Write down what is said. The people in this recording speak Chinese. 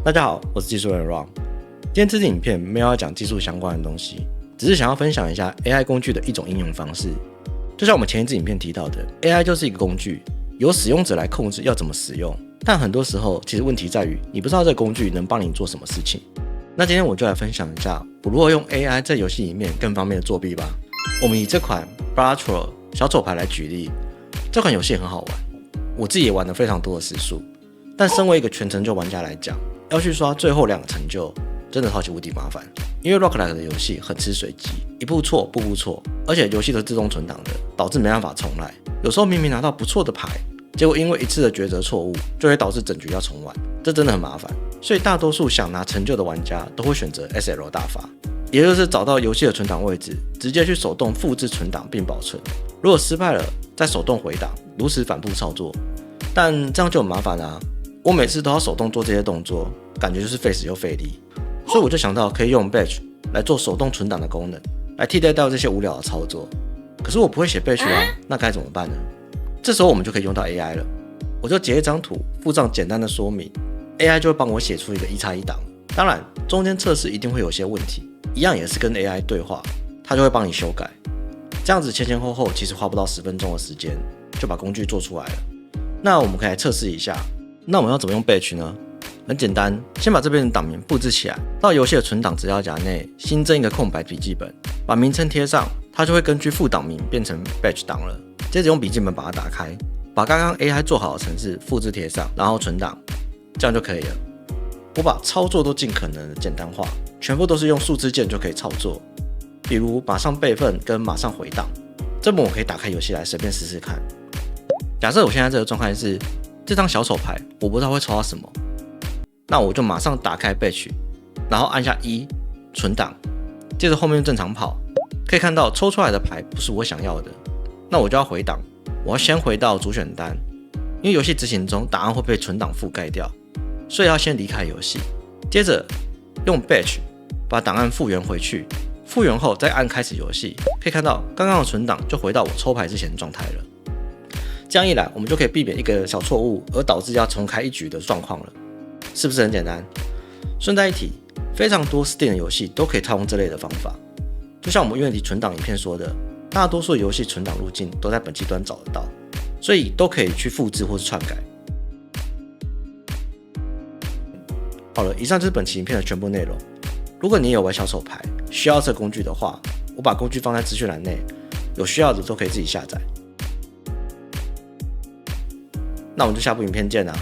大家好，我是技術人 Ron。今天這支影片沒有要講技術相關的東西，只是想要分享一下 AI 工具的一種應用方式。就像我們前一支影片提到的 ，AI 就是一個工具，由使用者來控制要怎麼使用。但很多時候，其實問題在於你不知道這個工具能幫你做什麼事情。那今天我就來分享一下，我如何用 AI 在遊戲裡面更方便的作弊吧。我們以這款 Balatro 小丑牌來舉例，這款遊戲很好玩，我自己也玩了非常多的時數。但身為一個全成就玩家來講，要去刷最後2個成就，真的超級無敵麻煩。因為 Roguelike 的遊戲很吃隨機，一步錯步步錯，而且遊戲都是自動存檔的，導致沒辦法重來。有時候明明拿到不錯的牌，結果因為一次的抉擇錯誤，就會導致整局要重玩，這真的很麻煩。所以大多數想拿成就的玩家都會選擇 SL 大法，也就是找到遊戲的存檔位置，直接去手動複製存檔並保存。如果失敗了，再手動回檔，如此反覆操作。但這樣就很麻煩啦。我每次都要手動做這些動作，感覺就是費時又費力，所以我就想到可以用 Batch 來做手動存檔的功能，來替代掉這些無聊的操作。可是我不會寫 Batch 啊，那該怎麼辦呢？這時候我們就可以用到 AI 了，我就截一張圖，附上簡單的說明 ，AI 就會幫我寫出一個1x1檔。當然，中間測試一定會有些問題，一樣也是跟 AI 對話，它就會幫你修改。這樣子前後後其實花不到10分鐘的時間，就把工具做出來了。那我們可以來測試一下。那我們要怎麼用 Batch 呢？很簡單，先把這邊的檔名複製起來，到遊戲的存檔資料夾內新增一個空白筆記本，把名稱貼上，它就會根據副檔名變成 Batch 檔了。接着用筆記本把它打開，把剛剛 AI 做好的程式複製貼上，然後存檔，這樣就可以了。我把操作都盡可能的簡單化，全部都是用數字鍵就可以操作，比如馬上備份跟馬上回檔。這麼我可以打開遊戲來隨便試試看。假設我現在這個狀態是這張小丑牌，我不知道會抽到什麼，那我就馬上打開 Batch， 然後按下1存檔，接着後面正常跑，可以看到抽出來的牌不是我想要的，那我就要回檔，我要先回到主選單，因為遊戲執行中檔案會被存檔覆蓋掉，所以要先離開遊戲，接着用 Batch 把檔案復原回去，復原後再按開始遊戲，可以看到剛剛的存檔就回到我抽牌之前的狀態了。這樣一來，我們就可以避免一個小錯誤而導致要重開一局的狀況了，是不是很簡單？順帶一提，非常多 Steam 的遊戲都可以套用這類的方法。就像我們Unity存檔影片說的，大多數遊戲存檔路徑都在本機端找得到，所以都可以去複製或是篡改。好了，以上就是本期影片的全部內容。如果你有玩小丑牌，需要這個工具的話，我把工具放在資訊欄內，有需要的都可以自己下載。那我們就下部影片見啦。